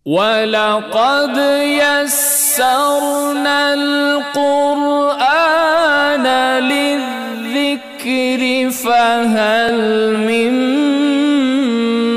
وَلَقَدْ يَسَّرْنَا الْقُرْآنَ لِلذِّكْرِ فَهَلْ مِن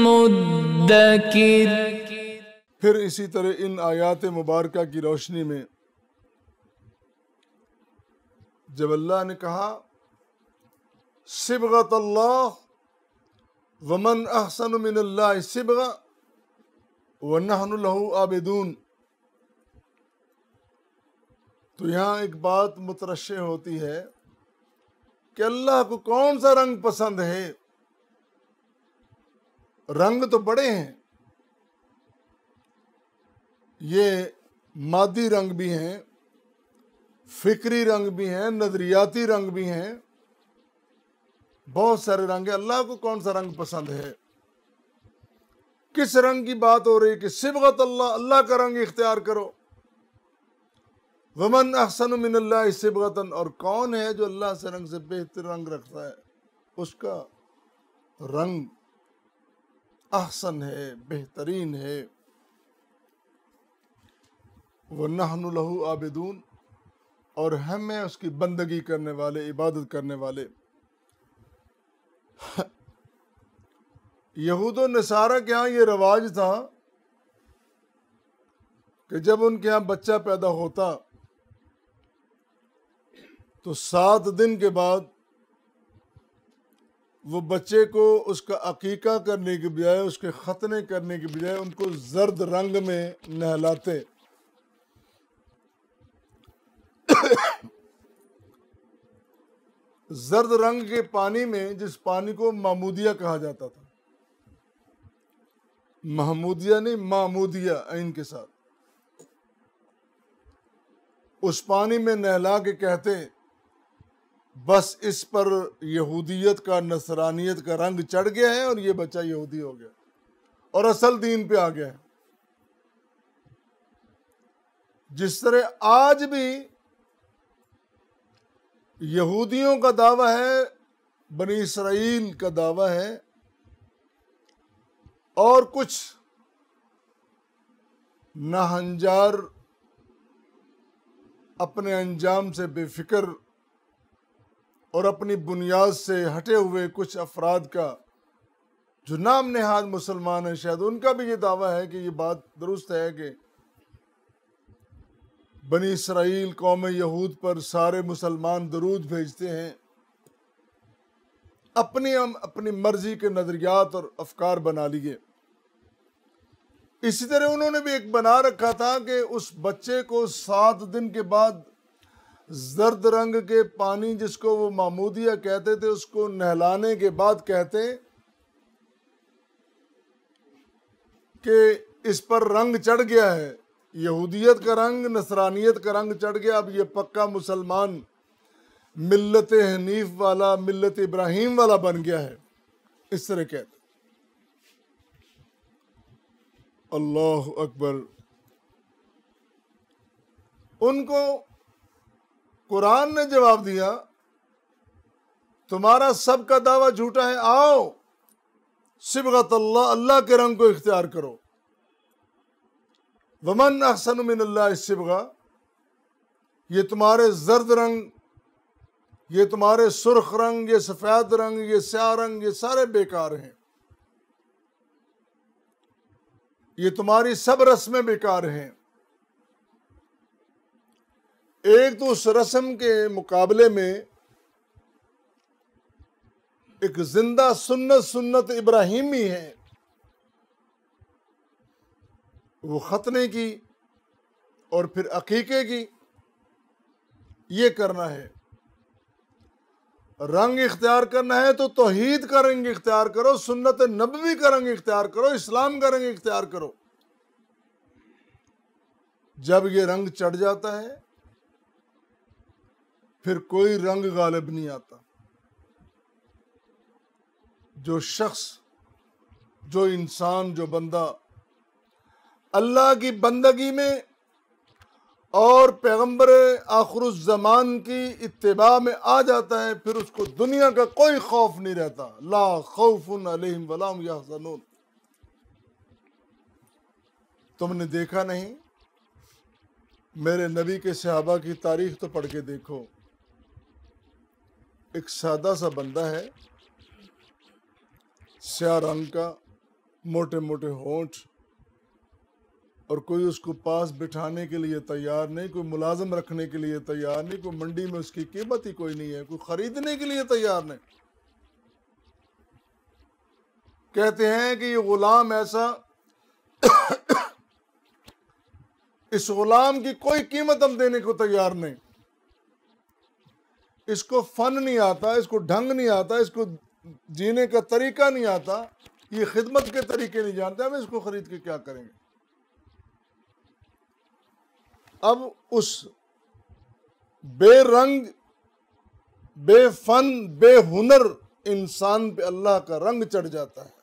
مُّدَّكِرٍ۔ پھر اسی طرح ان آیات مبارکہ کی روشنی میں جب اللہ نے کہا صبغۃ اللہ ومن احسن من اللہ صبغہ وَنَحْنُ لَهُ عَابِدُونَ، تو یہاں ایک بات مترشح ہوتی ہے کہ اللہ کو کون سا رنگ پسند ہے؟ رنگ تو بڑے ہیں، یہ مادی رنگ بھی ہیں، فکری رنگ بھی ہیں، نظریاتی رنگ بھی ہیں، بہت سارے رنگ ہیں۔ اللہ کو کون سا رنگ پسند ہے؟ کس رنگ کی بات ہو رہی ہے کہ صبغۃ اللہ، اللہ کا رنگ اختیار کرو۔ ومن احسن من اللہ صبغۃ، اور کون ہے جو اللہ سے رنگ سے بہتر رنگ رکھتا ہے؟ اس کا رنگ احسن ہے، بہترین ہے۔ وَنَحْنُ لَهُ عَابِدُونَ، اور ہم ہیں اس کی بندگی کرنے والے، عبادت کرنے والے۔ یہود و نصارہ کے ہاں یہ رواج تھا کہ جب ان کے ہاں بچہ پیدا ہوتا تو 7 دن کے بعد وہ بچے کو اس کا عقیقہ کرنے کے بجائے، اس کے ختنے کرنے کے بجائے ان کو زرد رنگ میں نہلاتے۔ زرد رنگ کے پانی میں، جس پانی کو معمودیہ کہا جاتا تھا، محمودیہ نہیں، معمودیہ عین کے ساتھ، اس پانی میں نہلا کے کہتے بس اس پر یہودیت کا، نصرانیت کا رنگ چڑھ گیا ہے اور یہ بچہ یہودی ہو گیا اور اصل دین پہ آ گیا ہے۔ جس طرح آج بھی یہودیوں کا دعویٰ ہے، بنی اسرائیل کا دعویٰ ہے، اور کچھ ناہنجار اپنے انجام سے بے فکر اور اپنی بنیاد سے ہٹے ہوئے کچھ افراد کا جو نام نہاد مسلمان ہیں، شاید ان کا بھی یہ دعویٰ ہے کہ یہ بات درست ہے کہ بنی اسرائیل قوم یہود پر سارے مسلمان درود بھیجتے ہیں، اپنی مرضی کے نظریات اور افکار بنا لیے۔ اسی طرح انہوں نے بھی ایک بنا رکھا تھا کہ اس بچے کو 7 دن کے بعد زرد رنگ کے پانی، جس کو وہ معمودیہ کہتے تھے، اس کو نہلانے کے بعد کہتے کہ اس پر رنگ چڑھ گیا ہے، یہودیت کا رنگ، نصرانیت کا رنگ چڑھ گیا، اب یہ پکا مسلمان، ملت حنیف والا، ملت ابراہیم والا بن گیا ہے، اس طرح کہتے۔ اللہ اکبر۔ ان کو قرآن نے جواب دیا تمہارا سب کا دعویٰ جھوٹا ہے، آؤ صبغۃ اللہ، اللہ کے رنگ کو اختیار کرو۔ ومن احسن من اللہ صبغہ، یہ تمہارے زرد رنگ، یہ تمہارے سرخ رنگ، یہ سفید رنگ، یہ سیاہ رنگ، یہ سارے بیکار ہیں، یہ تمہاری سب رسمیں بیکار ہیں۔ ایک تو اس رسم کے مقابلے میں ایک زندہ سنت ابراہیمی ہے، وہ ختنے کی اور پھر عقیقے کی، یہ کرنا ہے۔ رنگ اختیار کرنا ہے تو توحید کا رنگ اختیار کرو، سنت نبوی کا رنگ اختیار کرو، اسلام کا رنگ اختیار کرو۔ جب یہ رنگ چڑھ جاتا ہے پھر کوئی رنگ غالب نہیں آتا۔ جو شخص، جو انسان، جو بندہ اللہ کی بندگی میں اور پیغمبر آخر الزمان کی اتباع میں آ جاتا ہے، پھر اس کو دنیا کا کوئی خوف نہیں رہتا۔ لا خوف علیہم ولا هم یحزنون۔ تم نے دیکھا نہیں؟ میرے نبی کے صحابہ کی تاریخ تو پڑھ کے دیکھو، ایک سادہ سا بندہ ہے، سیاہ رنگ کا، موٹے موٹے ہونٹ، اور کوئی اس کو پاس بٹھانے کے لیے تیار نہیں، کوئی ملازم رکھنے کے لیے تیار نہیں، کوئی منڈی میں اس کی قیمت ہی کوئی نہیں ہے، کوئی خریدنے کے لیے تیار نہیں۔ کہتے ہیں کہ یہ غلام ایسا، اس غلام کی کوئی قیمت ہم دینے کو تیار نہیں، اس کو فن نہیں آتا، اس کو ڈھنگ نہیں آتا، اس کو جینے کا طریقہ نہیں آتا، یہ خدمت کے طریقے نہیں جانتے، ہم اس کو خرید کے کیا کریں گے؟ اب اس بے رنگ، بے فن، بے ہنر انسان پہ اللہ کا رنگ چڑھ جاتا ہے،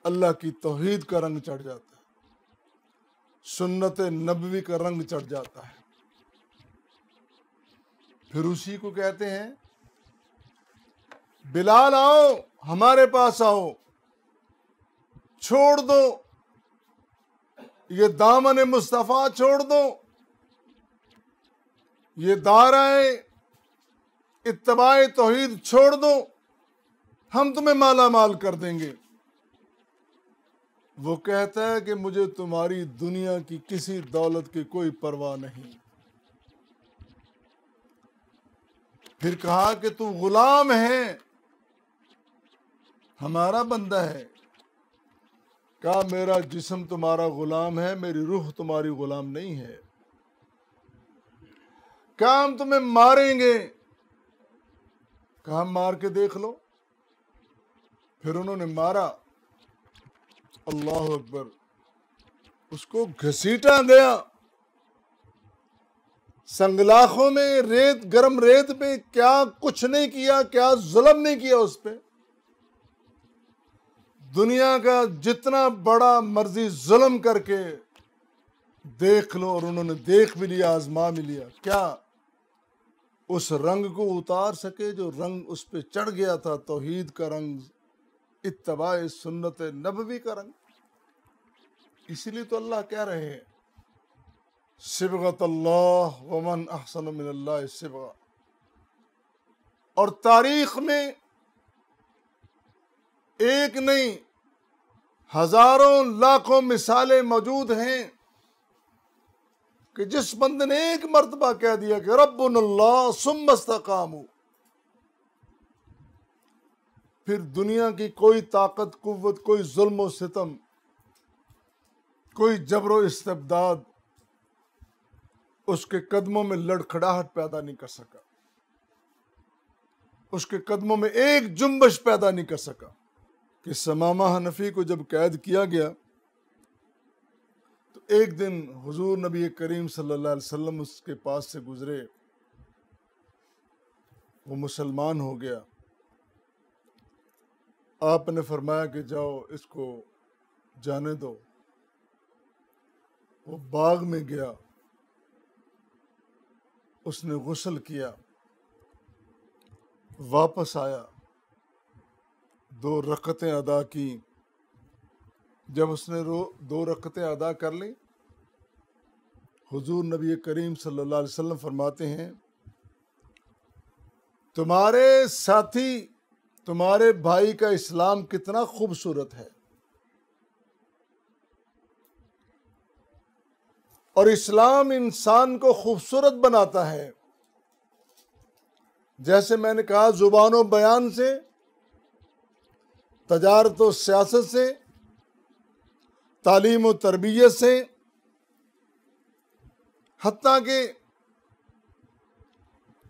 اللہ کی توحید کا رنگ چڑھ جاتا ہے، سنت نبوی کا رنگ چڑھ جاتا ہے۔ پھر اسی کو کہتے ہیں بلال آؤ ہمارے پاس آؤ، چھوڑ دو یہ دامن مصطفیٰ، چھوڑ دو یہ دائرہ اتباع توحید چھوڑ دو، ہم تمہیں مالا مال کر دیں گے۔ وہ کہتا ہے کہ مجھے تمہاری دنیا کی کسی دولت کی کوئی پرواہ نہیں۔ پھر کہا کہ تو غلام ہے، ہمارا بندہ ہے۔ کہا میرا جسم تمہارا غلام ہے، میری روح تمہاری غلام نہیں ہے۔ کہا ہم تمہیں ماریں گے۔ کہا مار کے دیکھ لو۔ پھر انہوں نے مارا، اللہ اکبر، اس کو گھسیٹا گیا سنگلاخوں میں، ریت، گرم ریت پہ، کیا کچھ نہیں کیا، کیا ظلم نہیں کیا اس پہ۔ دنیا کا جتنا بڑا مرضی ظلم کر کے دیکھ لو، اور انہوں نے دیکھ بھی لیا، آزما بھی لیا، کیا اس رنگ کو اتار سکے جو رنگ اس پہ چڑھ گیا تھا، توحید کا رنگ، اتباع سنت نبوی کا رنگ۔ اسی لیے تو اللہ کہہ رہے ہیں صبغۃ اللہ ومن احسن من اللہ صبغہ۔ اور تاریخ میں ایک نہیں، ہزاروں لاکھوں مثالیں موجود ہیں کہ جس بندے نے ایک مرتبہ کہہ دیا کہ ربنا اللہ ثم استقاموا، پھر دنیا کی کوئی طاقت قوت، کوئی ظلم و ستم، کوئی جبر و استبداد اس کے قدموں میں لڑکھڑاہٹ پیدا نہیں کر سکا، اس کے قدموں میں ایک جنبش پیدا نہیں کر سکا۔ کہ ثمامہ حنفی کو جب قید کیا گیا تو ایک دن حضور نبی کریم صلی اللہ علیہ وسلم اس کے پاس سے گزرے، وہ مسلمان ہو گیا۔ آپ نے فرمایا کہ جاؤ اس کو جانے دو۔ وہ باغ میں گیا، اس نے غسل کیا، واپس آیا، 2 رکعتیں ادا کی۔ جب اس نے 2 رکعتیں ادا کر لی، حضور نبی کریم صلی اللہ علیہ وسلم فرماتے ہیں تمہارے ساتھی، تمہارے بھائی کا اسلام کتنا خوبصورت ہے، اور اسلام انسان کو خوبصورت بناتا ہے۔ جیسے میں نے کہا، زبان و بیان سے، تجارت و سیاست سے، تعلیم و تربیت سے، حتیٰ کہ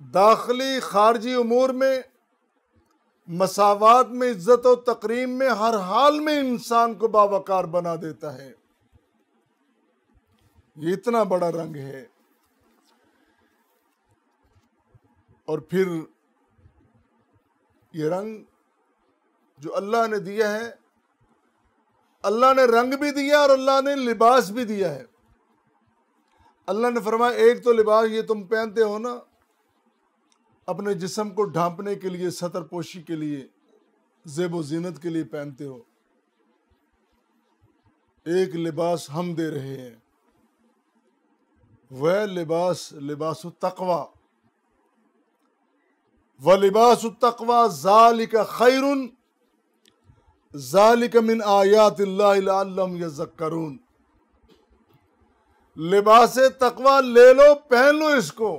داخلی خارجی امور میں، مساوات میں، عزت و تکریم میں، ہر حال میں انسان کو باوقار بنا دیتا ہے۔ یہ اتنا بڑا رنگ ہے۔ اور پھر یہ رنگ جو اللہ نے دیا ہے، اللہ نے رنگ بھی دیا اور اللہ نے لباس بھی دیا ہے۔ اللہ نے فرمایا ایک تو لباس یہ تم پہنتے ہو نا، اپنے جسم کو ڈھانپنے کے لیے، ستر پوشی کے لیے، زیب و زینت کے لیے پہنتے ہو، ایک لباس ہم دے رہے ہیں، وہ لباس التقوی، وَلِبَاسُ التَّقْوَى ذَلِكَ خَيْرٌ ذَلِكَ مِنْ آیَاتِ اللَّهِ لَعَلَّهُمْ يَذَّكَّرُونَ۔ لباس تقوی لے لو، پہن لو اس کو،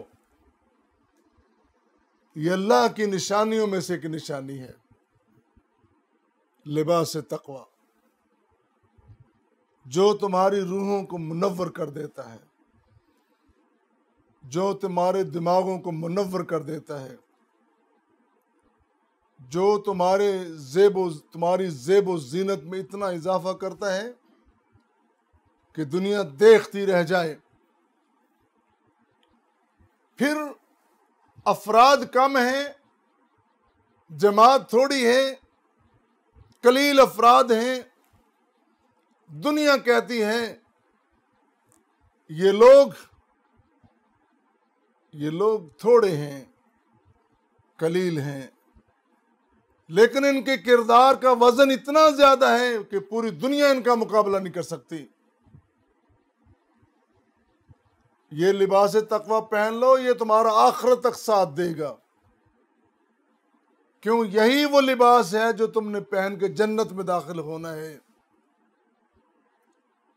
یہ اللہ کی نشانیوں میں سے ایک نشانی ہے، لباس تقوی، جو تمہاری روحوں کو منور کر دیتا ہے، جو تمہارے دماغوں کو منور کر دیتا ہے، جو تمہاری زیب و زینت میں اتنا اضافہ کرتا ہے کہ دنیا دیکھتی رہ جائے۔ پھر افراد کم ہیں، جماعت تھوڑی ہے، قلیل افراد ہیں، دنیا کہتی ہے یہ لوگ تھوڑے ہیں، قلیل ہیں، لیکن ان کے کردار کا وزن اتنا زیادہ ہے کہ پوری دنیا ان کا مقابلہ نہیں کر سکتی۔ یہ لباس تقوی پہن لو، یہ تمہارا آخرت تک ساتھ دے گا۔ کیوں؟ یہی وہ لباس ہے جو تم نے پہن کے جنت میں داخل ہونا ہے۔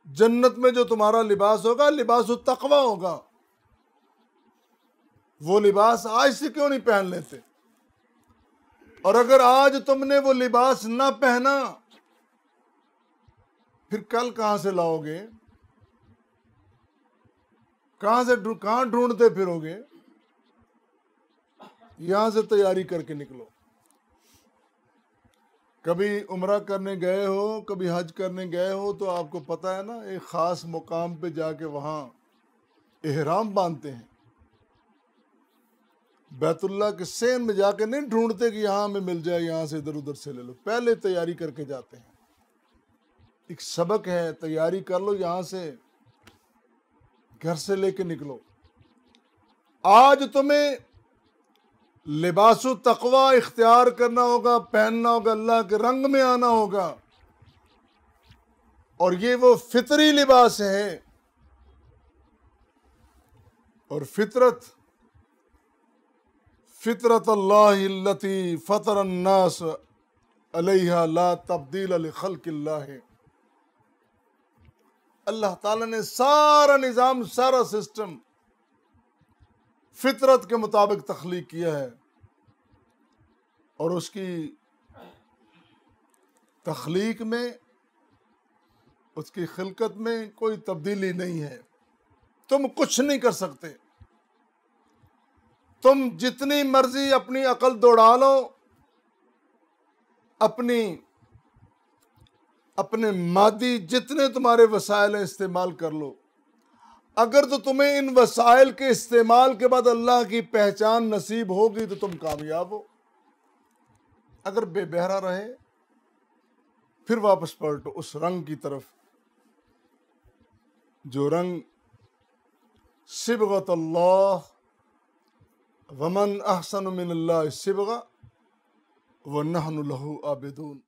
جنت میں جو تمہارا لباس ہوگا، لباس التقوی ہوگا۔ وہ لباس آج سے کیوں نہیں پہن لیتے؟ اور اگر آج تم نے وہ لباس نہ پہنا، پھر کل کہاں سے لاؤ گے؟ کہاں ڈھونڈتے پھرو گے؟ یہاں سے تیاری کر کے نکلو۔ کبھی عمرہ کرنے گئے ہو، کبھی حج کرنے گئے ہو، تو آپ کو پتہ ہے نا، ایک خاص مقام پہ جا کے وہاں احرام باندھتے ہیں۔ بیت اللہ کے سین میں جا کے نہیں ڈھونڈتے کہ یہاں ہمیں مل جائے، یہاں سے ادھر ادھر سے لے لو، پہلے تیاری کر کے جاتے ہیں۔ ایک سبق ہے، تیاری کر لو، یہاں سے گھر سے لے کے نکلو۔ آج تمہیں لباس التقوی اختیار کرنا ہوگا، پہننا ہوگا، اللہ کے رنگ میں آنا ہوگا، اور یہ وہ فطری لباس ہے۔ اور فطرت اللہ التي فطر الناس علیہا لا تبدیل لخلق اللہ۔ اللہ تعالیٰ نے سارا نظام، سارا سسٹم فطرت کے مطابق تخلیق کیا ہے، اور اس کی تخلیق میں، اس کی خلقت میں کوئی تبدیلی نہیں ہے۔ تم کچھ نہیں کر سکتے، تم جتنی مرضی اپنی عقل دوڑا لو، اپنے مادی جتنے تمہارے وسائل ہیں استعمال کر لو، اگر تو تمہیں ان وسائل کے استعمال کے بعد اللہ کی پہچان نصیب ہوگی تو تم کامیاب ہو۔ اگر بے بہرا رہے، پھر واپس پلٹو اس رنگ کی طرف، جو رنگ صبغۃ اللہ، ومن احسن من اللہ صبغہ ونحن لہ عابدون۔